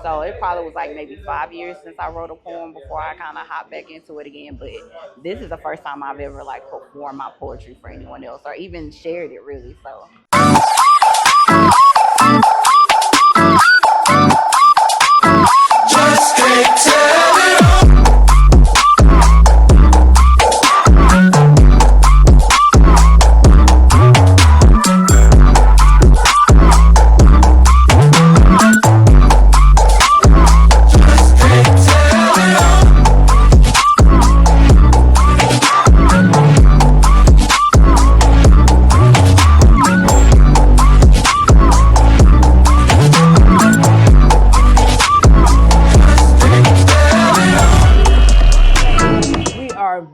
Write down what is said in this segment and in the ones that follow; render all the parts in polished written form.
So it probably was like maybe 5 years since I wrote a poem before I kind of hopped back into it again. But this is the first time I've ever like performed my poetry for anyone else or even shared it really. So Just can't tell it all.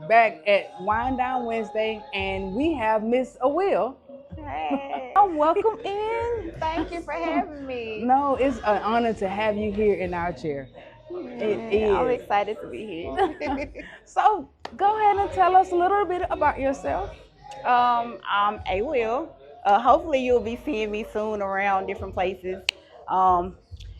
Back at Wind Down Wednesday, and we have Miss Awil. hey, Welcome in. thank you for having me. No, it's an honor to have you here in our chair. It I'm is. excited to be here. So go ahead and tell us a little bit about yourself. I'm Awil. Hopefully you'll be seeing me soon around different places. Um,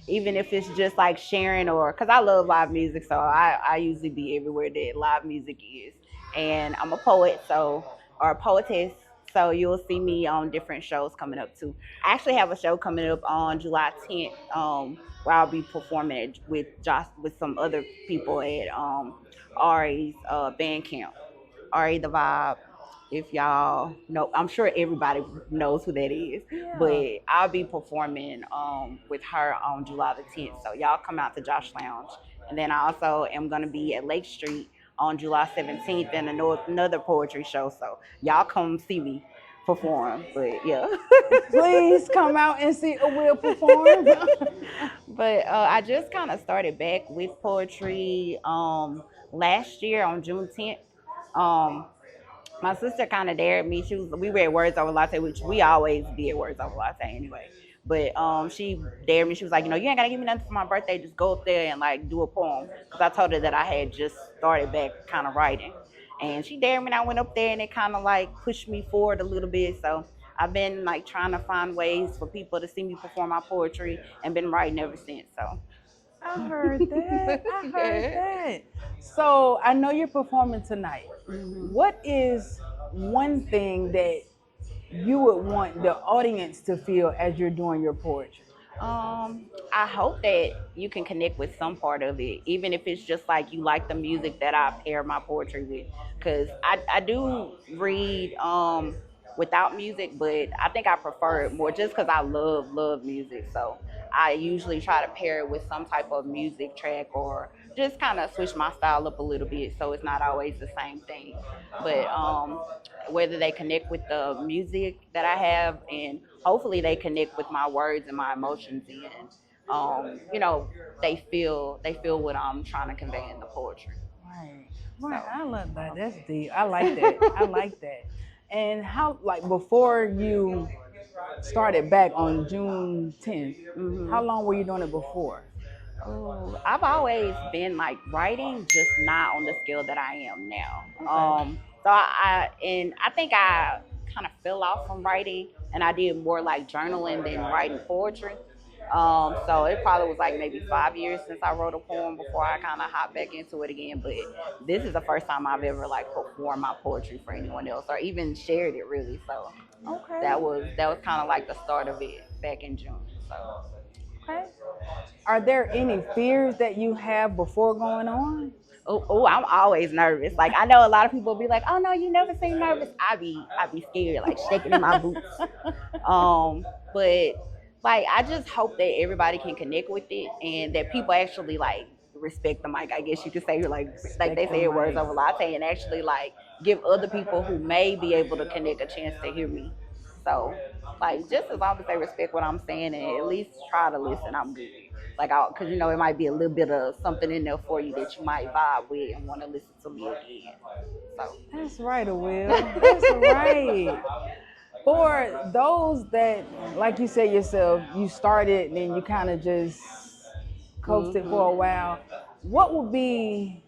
Even if it's just like sharing or because I love live music, so I usually be everywhere that live music is. And I'm a poet, so or a poetess, so you'll see me on different shows coming up too. I actually have a show coming up on July 10th, where I'll be performing it with Josh with some other people at Ari's band camp. Ari the Vibe. If y'all know, I'm sure everybody knows who that is. Yeah. But I'll be performing with her on July the 10th. So y'all come out to Josh Lounge. And then I also am gonna be at Lake Street on July 17th in another poetry show. So y'all come see me perform. But yeah. Please come out and see Awil perform. But I just kind of started back with poetry last year on June 10th. Um, my sister kind of dared me. We were at Words Over Latte, which we always be at Words Over Latte anyway. But she dared me. She was like, you ain't gotta give me nothing for my birthday. Just go up there and like do a poem. Because I told her that I had just started back kind of writing, and she dared me. And I went up there, and it kind of like pushed me forward a little bit. So I've been like trying to find ways for people to see me perform my poetry, and been writing ever since. So I heard that. I heard that. So I know you're performing tonight. What is one thing that you would want the audience to feel as you're doing your poetry? I hope that you can connect with some part of it, even if it's just like you like the music that I pair my poetry with. Because I do read without music, but I think I prefer it more just because I love music. So I usually try to pair it with some type of music track or just kind of switch my style up a little bit so it's not always the same thing. But whether they connect with the music that I have and hopefully they connect with my words and my emotions and they feel what I'm trying to convey in the poetry. Right. Right. I love that. That's deep. I like that. I like that. And how, like, before you started back on June 10th, how long were you doing it before? Oh, I've always been like writing, just not on the scale that I am now. So I think I kind of fell off from writing, and I did more like journaling than writing poetry. So it probably was like maybe 5 years since I wrote a poem before I kind of hopped back into it again. But this is the first time I've ever like performed my poetry for anyone else or even shared it really. So Okay. that was kind of like the start of it back in June. So. Okay. Are there any fears that you have before going on? I'm always nervous. Like I know a lot of people be like, "Oh no, you never seem nervous." I be scared, like shaking in my boots. But like I just hope that everybody can connect with it and that people actually like respect the mic. I guess you could say like they say it Words Over Latte and actually like give other people who may be able to connect a chance to hear me. So like just as long as they respect what I'm saying and at least try to listen, I'm good. Like, because it might be a little bit of something in there for you that you might vibe with and want to listen to me again. So That's right, Awil. That's right. For those that, like you said yourself, you started and then you kind of just coasted for a while, what would be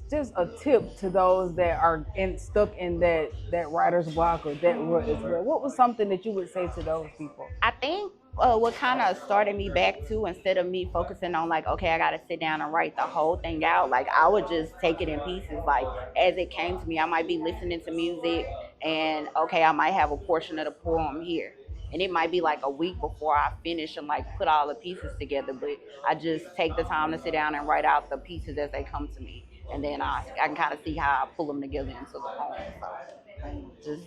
just a tip to those that are stuck in that writer's block or that rut as well? What was something that you would say to those people? I think what kind of started me back to, instead of me focusing on like, okay, I got to sit down and write the whole thing out, like I would just take it in pieces, like as it came to me. I might be listening to music, and okay, I might have a portion of the poem here, and it might be like a week before I finish and like put all the pieces together, but I just take the time to sit down and write out the pieces as they come to me, and then I can kind of see how I pull them together into the poem. So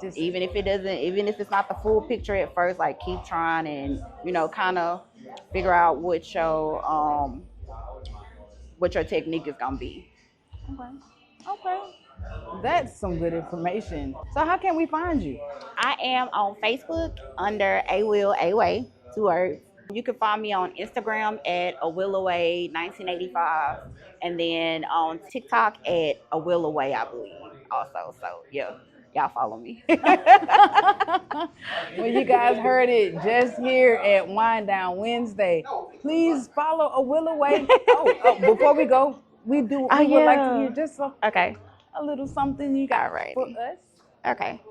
Just even if it doesn't, even if it's not the full picture at first, like keep trying, and kind of figure out what your technique is gonna be. okay. Okay. That's some good information. So how can we find you? I am on Facebook under Awil Away, 2 words. You can find me on Instagram at Awilaway 1985, and then on TikTok at Awilaway, I believe, also. So yeah, y'all follow me. Well, you guys heard it just here at Wind Down Wednesday. Please follow Awil Away. Before we go, we Oh, would like to yeah. hear just Okay. a little something you got Alrighty. for us. Okay.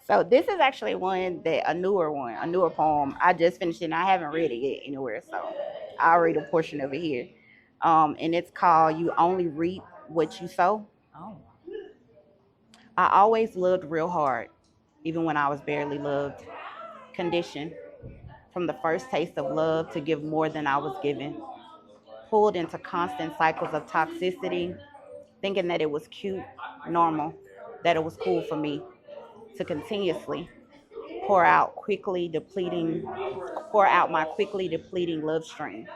So this is actually a newer poem. I just finished it and I haven't read it yet anywhere. So I'll read a portion of it here. And it's called You Only Reap What You Sow. Oh. I always loved real hard, even when I was barely loved. Conditioned from the first taste of love to give more than I was given. Pulled into constant cycles of toxicity, thinking that it was cute, normal, that it was cool for me to continuously pour out my quickly depleting love stream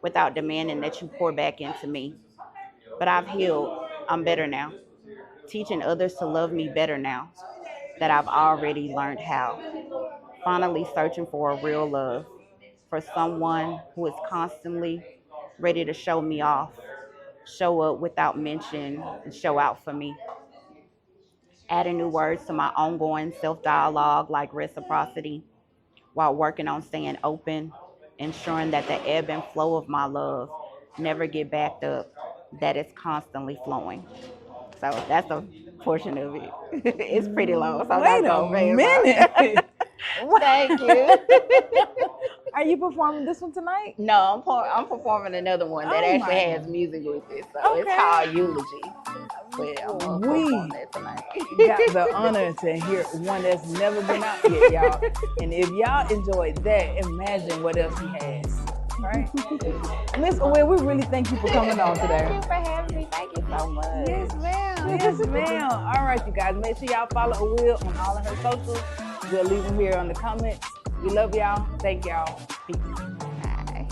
without demanding that you pour back into me. But I've healed. I'm better now. Teaching others to love me better now that I've already learned how. Finally searching for a real love, for someone who is constantly ready to show me off, show up without mention, and show out for me. Adding new words to my ongoing self dialogue like reciprocity, while working on staying open, ensuring that the ebb and flow of my love never get backed up, that it's constantly flowing. So that's a portion of it. It's pretty long, so I'm not Wait a gonna say minute. Thank you. Are you performing this one tonight? No, I'm performing another one that Oh actually my. has music with it. So it's Okay. called Eulogy. But I'm gonna We perform that tonight. got the honor to hear one that's never been out yet, y'all. And if y'all enjoyed that, imagine what else he has. Right? Miss Awil, we really thank you for coming on today. Thank you for having me. Thank you so much. Yes, ma'am. Yes, ma'am. All right, you guys. Make sure y'all follow Awil on all of her socials. We'll leave them here on the comments. We love y'all. Thank y'all. Peace. Bye.